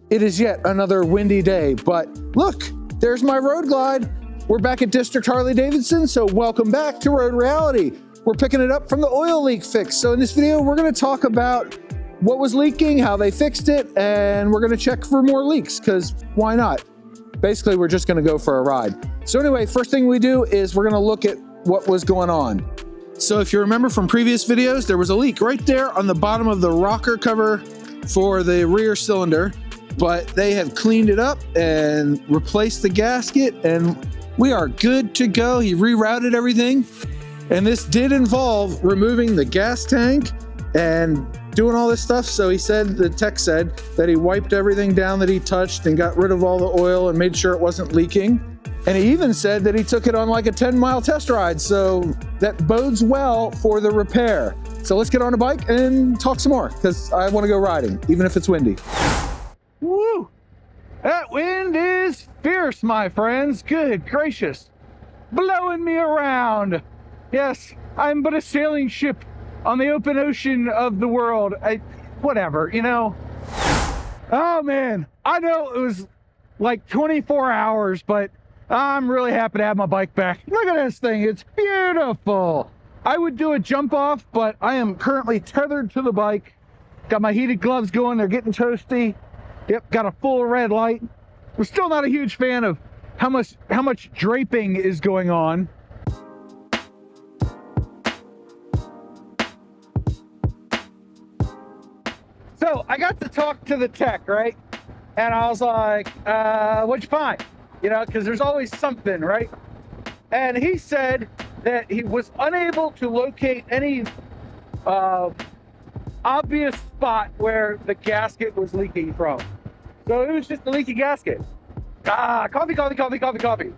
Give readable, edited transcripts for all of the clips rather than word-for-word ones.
It is yet another windy day, but look, there's my Road Glide. We're back at District Harley Davidson, so welcome back to Road Reality. We're picking it up from the oil leak fix. So in this video, we're gonna talk about what was leaking, how they fixed it, and we're gonna check for more leaks, because why not? Basically, we're just gonna go for a ride. So anyway, first thing we do is we're gonna look at what was going on. So if you remember from previous videos, there was a leak right there on the bottom of the rocker cover for the rear cylinder, but they have cleaned it up and replaced the gasket, and we are good to go. He rerouted everything, and this did involve removing the gas tank and doing all this stuff. So he said, the tech said, that he wiped everything down that he touched and got rid of all the oil and made sure it wasn't leaking. And he even said that he took it on like a 10-mile test ride. So that bodes well for the repair. So let's get on a bike and talk some more, because I want to go riding, even if it's windy. Woo! That wind is fierce, my friends. Good gracious. Blowing me around. Yes, I'm but a sailing ship on the open ocean of the world. Whatever, you know. Oh, man. I know it was like 24 hours, but I'm really happy to have my bike back. Look at this thing. It's beautiful. I would do a jump off, but I am currently tethered to the bike. Got my heated gloves going. They're getting toasty. Yep, got a full red light. We're still not a huge fan of how much draping is going on. So I got to talk to the tech, right? And I was like, what'd you find? You know, because there's always something, right? And he said that he was unable to locate any obvious spot where the gasket was leaking from. So it was just a leaky gasket. Coffee.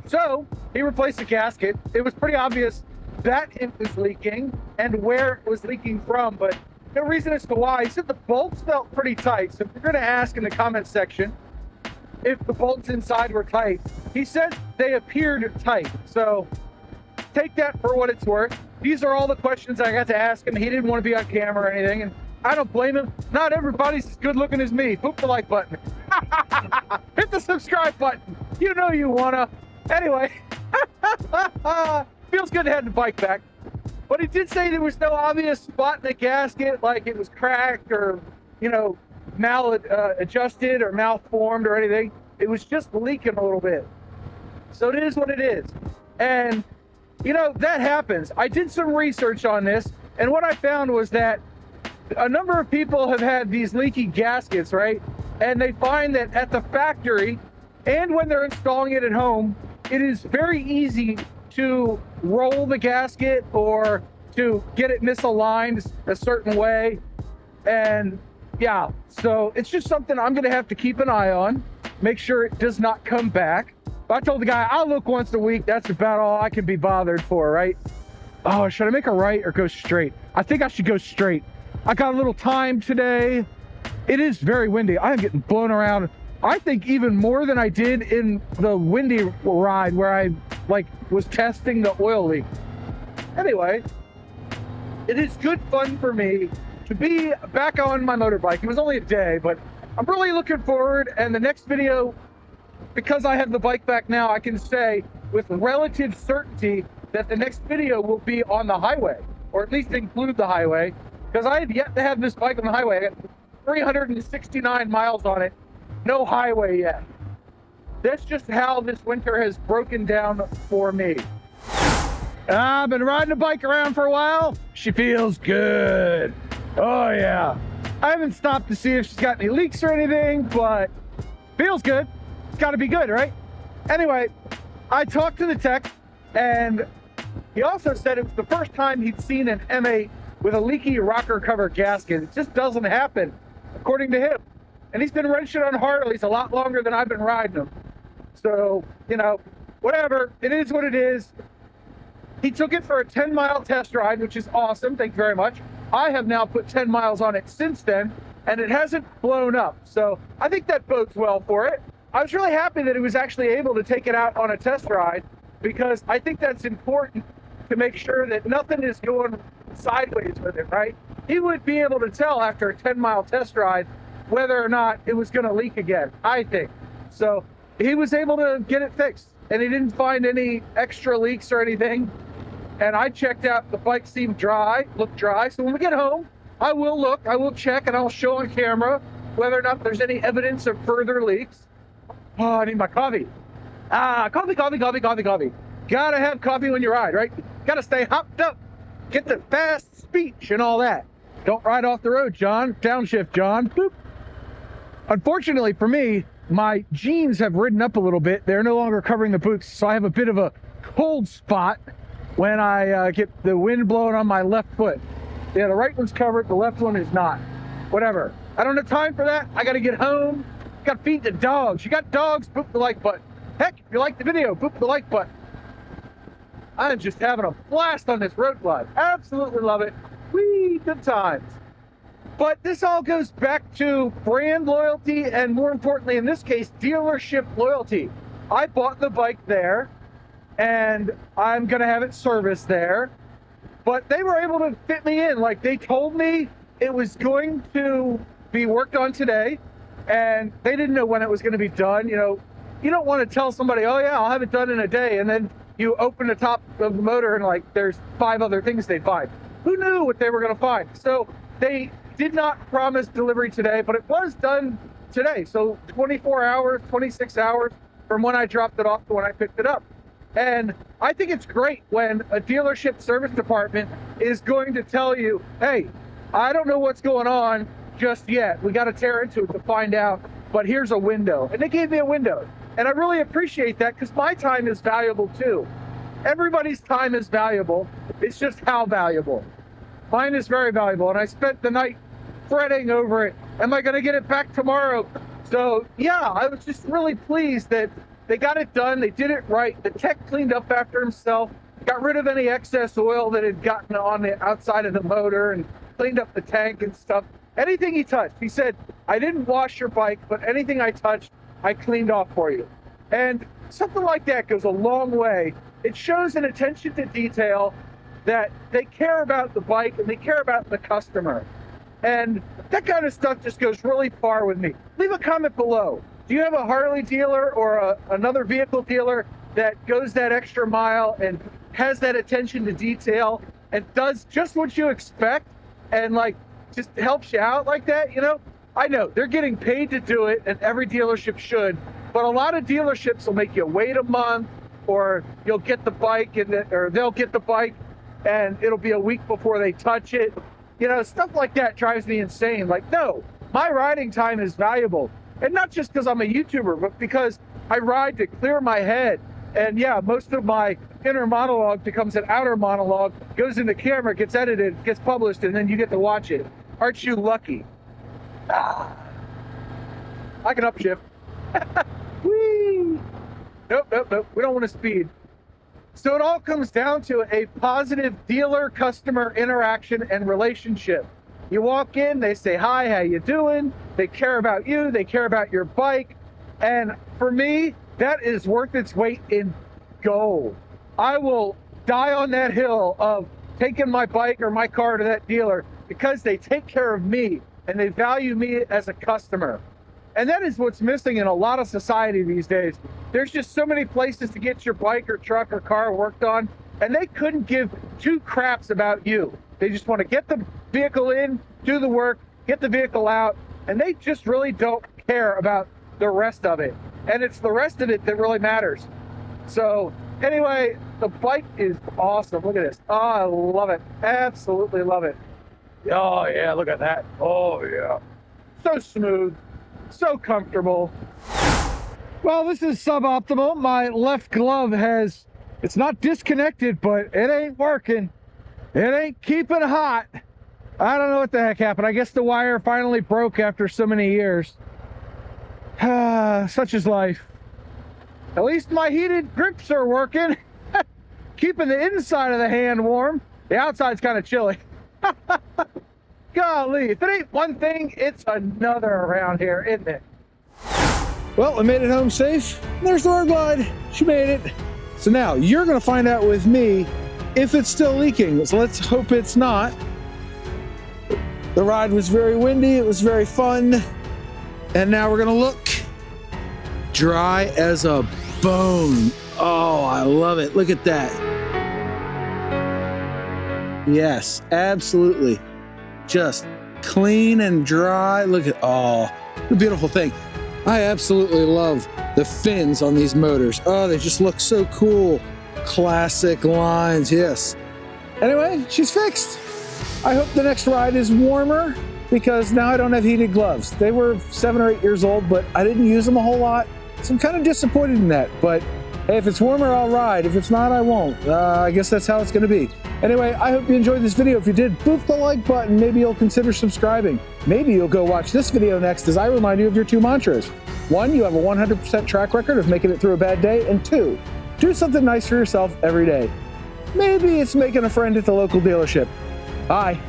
So he replaced the gasket. It was pretty obvious that it was leaking and where it was leaking from, but no reason as to why. He said the bolts felt pretty tight. So if you're going to ask in the comment section if the bolts inside were tight, he said they appeared tight. So take that for what it's worth. These are all the questions I got to ask him. He didn't want to be on camera or anything, and I don't blame him. Not everybody's as good looking as me. Poop the like button. Hit the subscribe button. You know you wanna. Anyway, feels good to have the bike back. But he did say there was no obvious spot in the gasket, like it was cracked or, you know, adjusted or malformed or anything. It was just leaking a little bit. So it is what it is. And, you know, that happens. I did some research on this, and what I found was that a number of people have had these leaky gaskets, right? And they find that at the factory and when they're installing it at home, it is very easy to roll the gasket or to get it misaligned a certain way. And yeah, so it's just something I'm going to have to keep an eye on, make sure it does not come back. But I told the guy, I'll look once a week. That's about all I can be bothered for, right? Oh, should I make a right or go straight? I think I should go straight. I got a little time today. It is very windy. I am getting blown around. I think even more than I did in the windy ride where I was testing the oil leak. Anyway, it is good fun for me to be back on my motorbike. It was only a day, but I'm really looking forward. And the next video, because I have the bike back now, I can say with relative certainty that the next video will be on the highway, or at least include the highway. Because I have yet to have this bike on the highway. I got 369 miles on it. No highway yet. That's just how this winter has broken down for me. I've been riding a bike around for a while. She feels good. Oh yeah. I haven't stopped to see if she's got any leaks or anything, but feels good. It's gotta be good, right? Anyway, I talked to the tech, and he also said it was the first time he'd seen an M8 with a leaky rocker cover gasket. It just doesn't happen, according to him. And he's been wrenching on Harleys a lot longer than I've been riding them. So, you know, whatever. It is what it is. He took it for a 10-mile test ride, which is awesome. Thank you very much. I have now put 10 miles on it since then, and it hasn't blown up. So I think that bodes well for it. I was really happy that he was actually able to take it out on a test ride, because I think that's important to make sure that nothing is going sideways with it, right? He would be able to tell after a 10-mile test ride whether or not it was going to leak again, I think. So he was able to get it fixed, and he didn't find any extra leaks or anything. And I checked out, the bike seemed dry, looked dry. So when we get home, I will look, I will check, and I'll show on camera whether or not there's any evidence of further leaks. Oh, I need my coffee. Coffee. Gotta have coffee when you ride, right? Gotta stay hopped up, get the fast speech and all that. Don't ride off the road, John. Downshift, John. Boop. Unfortunately for me, my jeans have ridden up a little bit. They're no longer covering the boots, so I have a bit of a cold spot when I get the wind blowing on my left foot. Yeah, the right one's covered, the left one is not. Whatever. I don't have time for that. I gotta get home. Gotta feed the dogs. You got dogs, boop the like button. Heck, if you like the video, boop the like button. I'm just having a blast on this road glide. Absolutely love it. Whee, good times. But this all goes back to brand loyalty, and more importantly, in this case, dealership loyalty. I bought the bike there, and I'm gonna have it serviced there. But they were able to fit me in. Like, they told me it was going to be worked on today, and they didn't know when it was gonna be done. You know, you don't want to tell somebody, oh yeah, I'll have it done in a day, and then you open the top of the motor and like there's 5 other things they find. Who knew what they were going to find? So they did not promise delivery today, but it was done today. So 24 hours, 26 hours from when I dropped it off to when I picked it up. And I think it's great when a dealership service department is going to tell you, hey, I don't know what's going on just yet. We got to tear into it to find out, but here's a window. And they gave me a window. And I really appreciate that, because my time is valuable too. Everybody's time is valuable. It's just how valuable. Mine is very valuable. And I spent the night fretting over it. Am I going to get it back tomorrow? So yeah, I was just really pleased that they got it done. They did it right. The tech cleaned up after himself, got rid of any excess oil that had gotten on the outside of the motor, and cleaned up the tank and stuff. Anything he touched, he said, I didn't wash your bike, but anything I touched, I cleaned off for you. And something like that goes a long way. It shows an attention to detail that they care about the bike and they care about the customer. And that kind of stuff just goes really far with me. Leave a comment below. Do you have a Harley dealer or another vehicle dealer that goes that extra mile and has that attention to detail and does just what you expect and like just helps you out like that? You know, I know they're getting paid to do it, and every dealership should, but a lot of dealerships will make you wait a month, or you'll get the bike or they'll get the bike and it'll be a week before they touch it. You know, stuff like that drives me insane. Like, no, my riding time is valuable. And not just because I'm a YouTuber, but because I ride to clear my head. And yeah, most of my inner monologue becomes an outer monologue, goes into camera, gets edited, gets published, and then you get to watch it. Aren't you lucky? I can upshift. Whee! Nope. We don't want to speed. So it all comes down to a positive dealer-customer interaction and relationship. You walk in, they say, hi, how you doing? They care about you, they care about your bike. And for me, that is worth its weight in gold. I will die on that hill of taking my bike or my car to that dealer because they take care of me and they value me as a customer. And that is what's missing in a lot of society these days. There's just so many places to get your bike or truck or car worked on, and they couldn't give 2 craps about you. They just want to get the vehicle in, do the work, get the vehicle out, and they just really don't care about the rest of it. And it's the rest of it that really matters. So anyway, the bike is awesome. Look at this. Oh, I love it. Absolutely love it. Oh yeah, look at that. Oh yeah. So smooth, so comfortable. Well, this is suboptimal. My left glove it's not disconnected, but it ain't working. It ain't keeping hot. I don't know what the heck happened. I guess the wire finally broke after so many years. Such is life. At least my heated grips are working. Keeping the inside of the hand warm. The outside's kind of chilly. Golly, if it ain't one thing, it's another around here, isn't it? Well, I made it home safe. There's the Road Glide. She made it. So now you're going to find out with me if it's still leaking. So let's hope it's not. The ride was very windy. It was very fun. And now we're gonna look. Dry as a bone. Oh, I love it. Look at that. Yes, absolutely. Just clean and dry. Look at, oh, the beautiful thing. I absolutely love the fins on these motors. Oh, they just look so cool. Classic lines, yes. Anyway, she's fixed. I hope the next ride is warmer because now I don't have heated gloves. They were 7 or 8 years old, but I didn't use them a whole lot. So I'm kind of disappointed in that, but hey, if it's warmer, I'll ride. If it's not, I won't. I guess that's how it's gonna be. Anyway, I hope you enjoyed this video. If you did, boop the like button. Maybe you'll consider subscribing. Maybe you'll go watch this video next as I remind you of your 2 mantras. 1, you have a 100% track record of making it through a bad day. And 2, do something nice for yourself every day. Maybe it's making a friend at the local dealership. Bye.